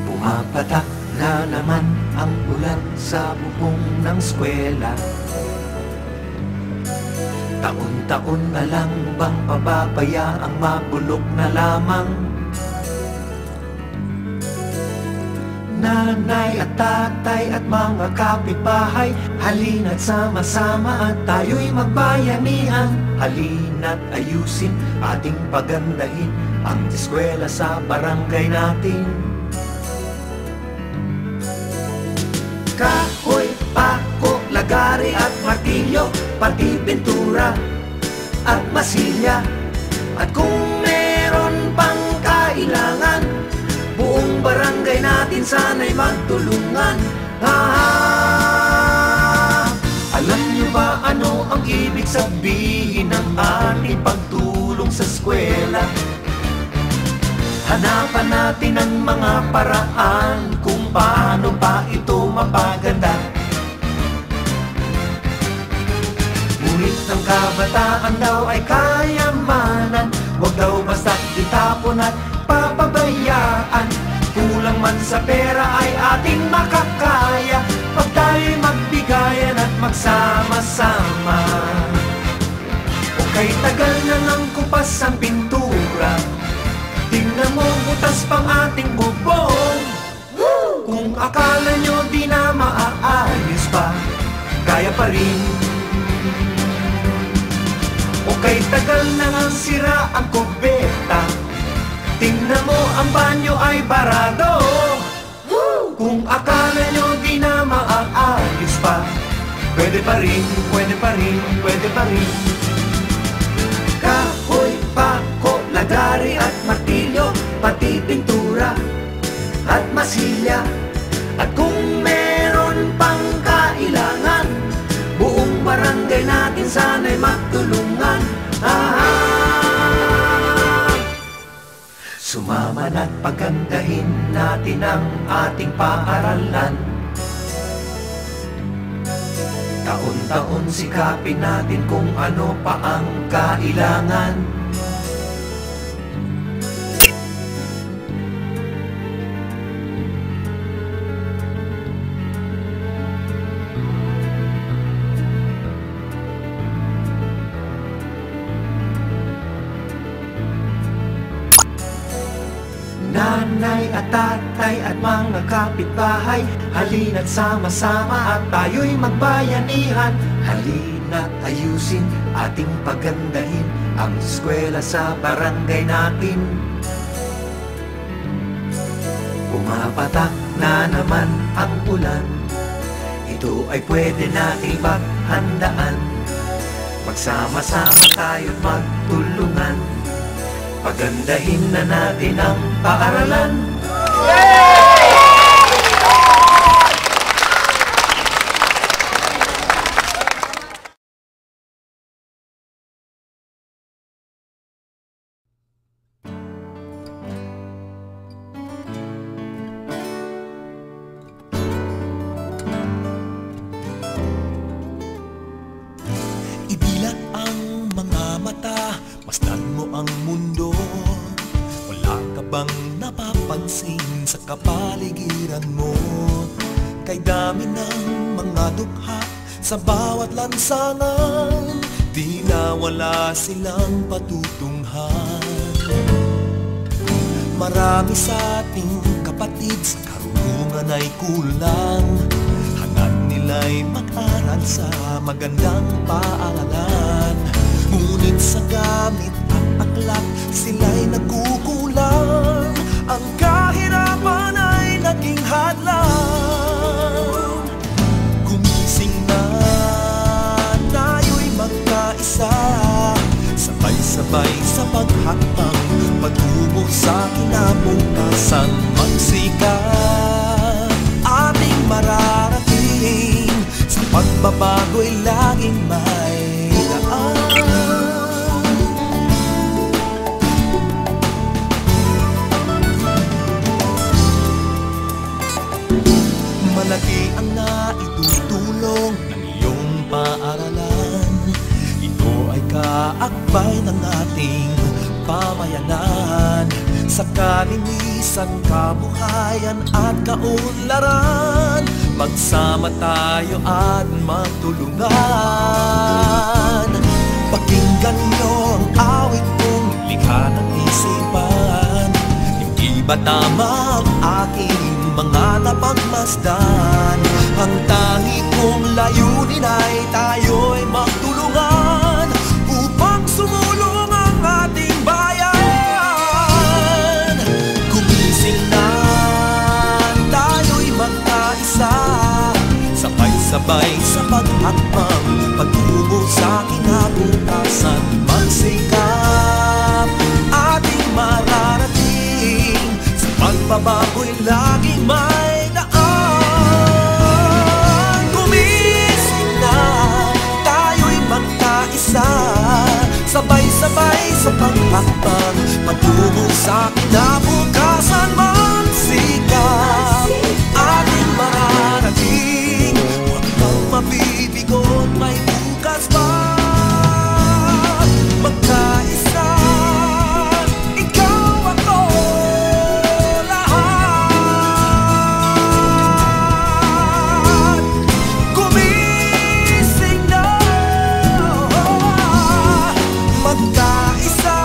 Pumapatak na naman ang ulan sa bubong ng eskwela. Taon-taon na lang bang pababayaang mabulok na lamang? Nanay at tatay at mga kapitbahay, halina't sama-sama at tayo'y magbayanihan. Halina't ayusin, ating pagandahin ang eskwela sa barangay natin. Kahoy, pako, lagari at martilyo, pati pintura at masilya. At kung meron pang kailangan, buong barangay natin sana'y magtulungan. Alam niyo ba ano ang ibig sabihin ng ating pagtulong sa eskwela? Hanapan natin ang mga paraan kung paano pa ito mapaganda. Ngunit ang kabataan daw ay kayamanan, huwag daw basta itapon at papabayaan. Kulang man sa pera ay ating makakaya pag tayo'y magbigayan at magsama-sama. O kay tagal na ng kupas ang pintura, tingnan mo, butas pang ating bubong. Kung akala nyo di na maaayos pa, kaya pa rin. O kay tagal na nga sira ang kubeta, tingnan mo, ang banyo ay barado. Kung akala nyo di na maaayos pa, pwede pa rin, pwede pa rin, pwede pa rin. Kahoy, pako, lagari at martilyo, pati pintura at masilya. At kung meron pang kailangan, buong barangay natin sana'y magtulungan. Sumama na't pagandahin natin ang ating paaralan. Taon-taon sikapin natin kung ano pa ang kailangan. Nanay at tatay at mga kapitbahay, halina't sama-sama at tayo'y magbayanihan. Halina't ayusin, ating pagandahin ang eskwela sa barangay natin. Pumapatak na naman ang ulan, ito ay pwede nating paghandaan. Magsama-sama tayo't magtulungan, pagandahin na natin ang paaralan. Idilat ang mga mata, masdan mo ang mundo. Wala ka bang napapansin sa kapaligiran mo? Kay dami ng mga dukha sa bawat lansangan, di na wala silang patutunghan. Marami sa ating kapatid sa karunungan ay kulang. Hangad nila'y mag-aral sa magandang paaralan, ngunit sa gamit at aklat sila'y nagkukulang. Ang kahirapan ay naging hadlang. Gumising na, tayo'y magkaisa, sabay-sabay sa paghakbang patungo sa kinabukasan. Magsikap, ating mararating, sa pagbabago'y laging may daan. pagkaakbay ng ating pamayanan sa kalinisan, kabuhayan at kaunlaran. Magsama tayo at magtulungan. Pakinggan niyo ang awit kong likha ng isipan. Hindi ba tama ang aking mga napagmasdan? Ang tangi kong layunin ay tayo'y magtulungan upang sumulong ang ating bayan. Gumising na, tayo'y magkaisa, sabay-sabay sa paghakbang patungo sa kinabukasan. Magsikap, ating mararating, sa pagbabago'y laging may daan. Gumising na, tayo'y magkaisa, sabay-sabay sa paghakbang patungo sa kinabukasan. Magsikap, ating mararating, huwag kang mabibigot, may bukas pa. Magkaisa, ikaw ako, lahat. Gumising na, magkaisa,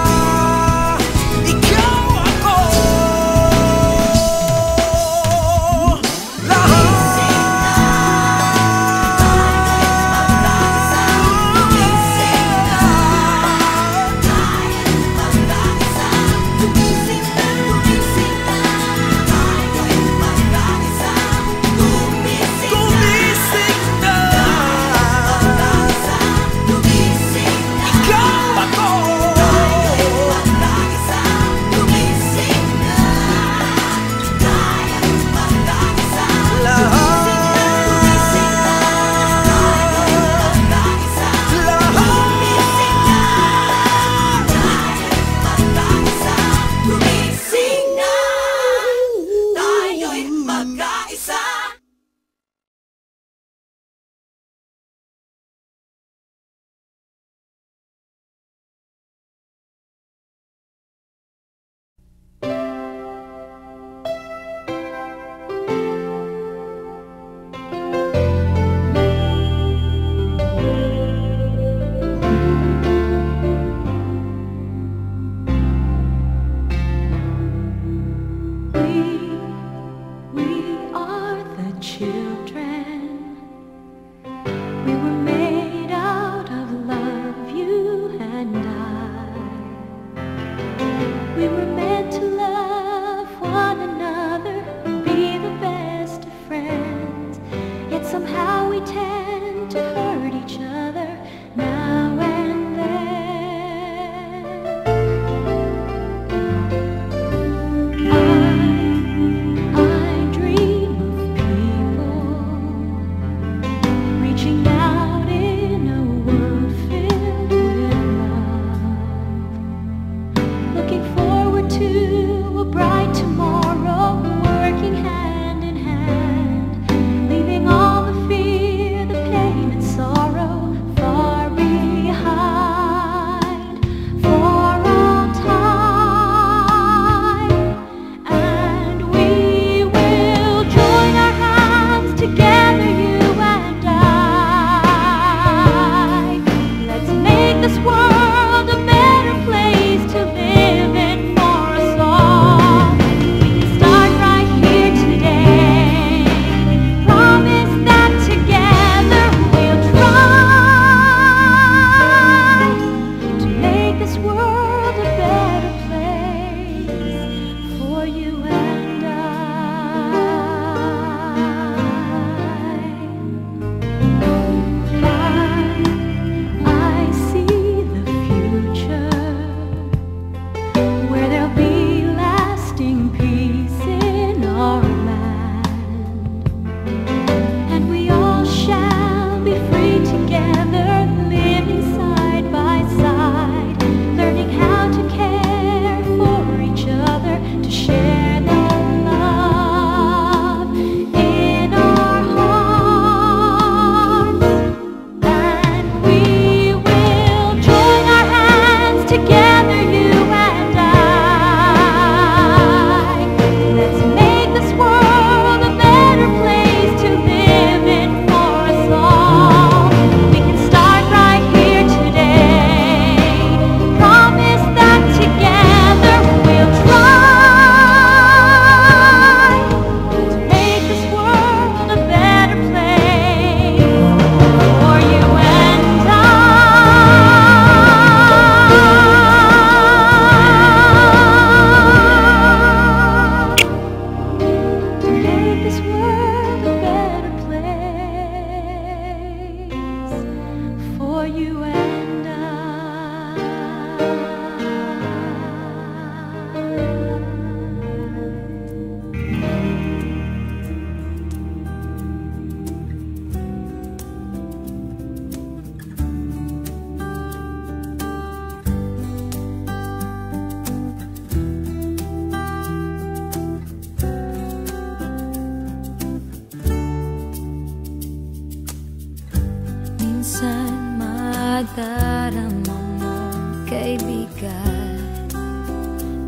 kaibigan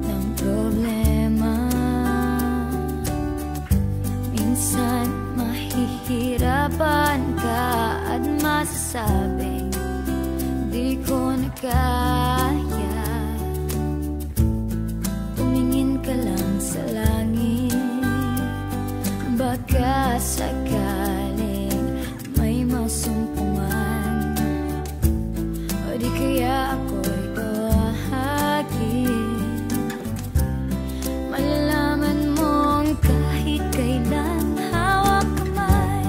ng problema. Minsan mahihirapan ka at masasabing di ko na kaya. Tumingin ka lang sa langit, baka sakaling may masumpungan, o di kaya ako'y bahagi. Malalaman mong kahit kailan hawak kamay,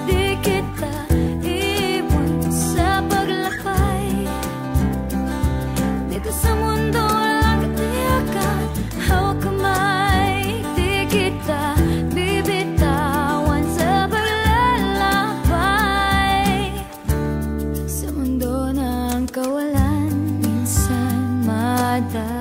di kita iwan sa paglakbay. Dito sa mundo walang katiyakan, hawak kamay, di kita bibitawan sa paglalakbay. Sa mundo ng kawalan, minsan madali